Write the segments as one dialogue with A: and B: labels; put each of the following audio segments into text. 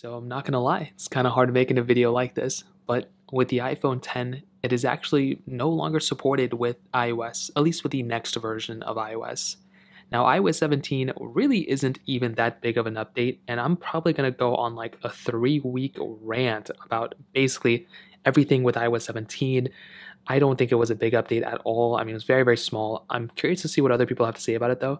A: So I'm not gonna lie, it's kind of hard making a video like this, but with the iPhone 10, it is actually no longer supported with iOS, at least with the next version of iOS. Now, iOS 17 really isn't even that big of an update, and I'm probably gonna go on like a 3 week rant about basically everything with iOS 17. I don't think it was a big update at all. I mean, it was very, very small. I'm curious to see what other people have to say about it though.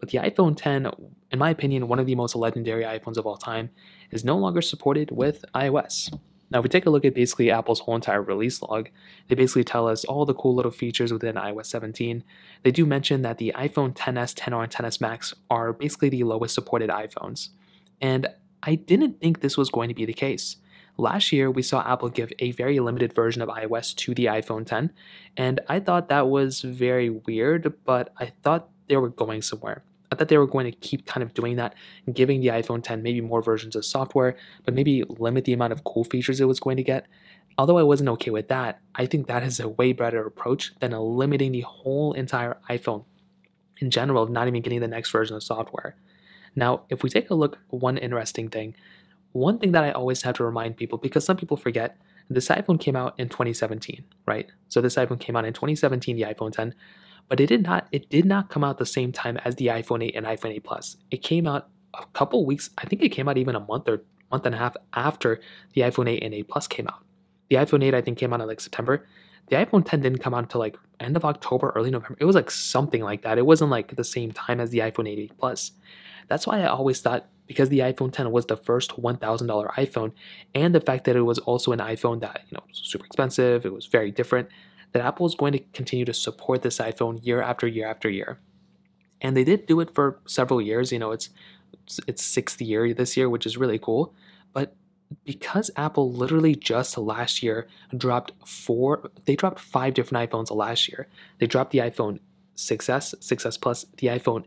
A: But the iPhone 10, in my opinion, one of the most legendary iPhones of all time, is no longer supported with iOS. Now, if we take a look at basically Apple's whole entire release log, they basically tell us all the cool little features within iOS 17. They do mention that the iPhone 10s, 10R, and 10s Max are basically the lowest supported iPhones. And I didn't think this was going to be the case. Last year, we saw Apple give a very limited version of iOS to the iPhone 10, and I thought that was very weird, but I thought they were going somewhere. I thought they were going to keep kind of doing that, giving the iPhone 10 maybe more versions of software, but maybe limit the amount of cool features it was going to get. Although I wasn't okay with that, I think that is a way better approach than limiting the whole entire iPhone in general of not even getting the next version of software. Now, if we take a look, one thing that I always have to remind people, because some people forget, this iPhone came out in 2017, right? So this iPhone came out in 2017, the iPhone 10, but it did not come out the same time as the iPhone 8 and iPhone 8 Plus. It came out a couple weeks, I think it came out even a month or month and a half after the iPhone 8 and 8 Plus came out. The iPhone 8 I think came out in like September. The iPhone 10 didn't come out until like end of October, early November. It was like something like that. It wasn't like the same time as the iPhone 8 8 Plus. That's why I always thought, because the iPhone 10 was the first $1,000 iPhone, and the fact that it was also an iPhone that, was super expensive, it was very different, that Apple is going to continue to support this iPhone year after year after year. And they did do it for several years. It's sixth year this year, which is really cool. But because Apple literally just last year dropped five different iPhones last year. They dropped the iPhone 6S, 6S Plus, the iPhone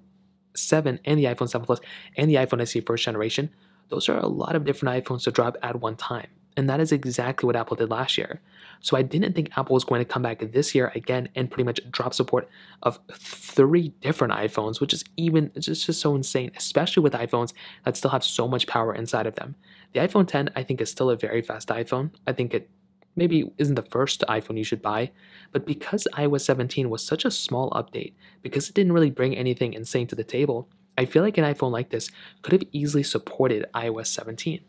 A: 7 and the iPhone 7 Plus, and the iPhone SE first generation. Those are a lot of different iPhones to drop at one time. And that is exactly what Apple did last year. So I didn't think Apple was going to come back this year again and pretty much drop support of 3 different iPhones, which is just so insane, especially with iPhones that still have so much power inside of them. The iPhone 10, I think, is still a very fast iPhone. I think it maybe isn't the first iPhone you should buy, but because iOS 17 was such a small update, because it didn't really bring anything insane to the table, I feel like an iPhone like this could have easily supported iOS 17.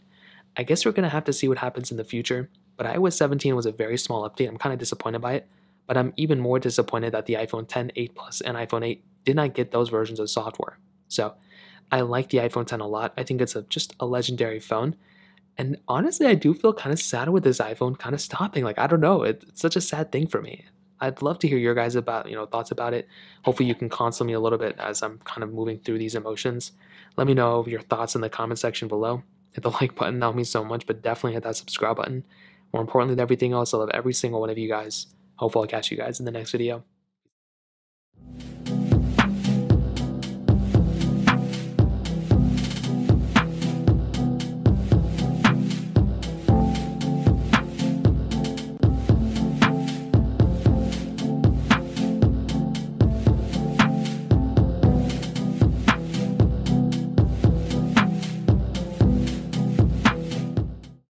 A: I guess we're going to have to see what happens in the future, but iOS 17 was a very small update. I'm kind of disappointed by it, but I'm even more disappointed that the iPhone 10, 8 Plus, and iPhone 8 did not get those versions of software. So I like the iPhone 10 a lot. I think it's just a legendary phone. And honestly, I do feel kind of sad with this iPhone kind of stopping. Like, I don't know, it's such a sad thing for me. I'd love to hear your guys thoughts about it. Hopefully you can console me a little bit as I'm kind of moving through these emotions. Let me know your thoughts in the comment section below. Hit the like button, that would mean so much, but definitely hit that subscribe button. More importantly than everything else, I love every single one of you guys. Hopefully I'll catch you guys in the next video.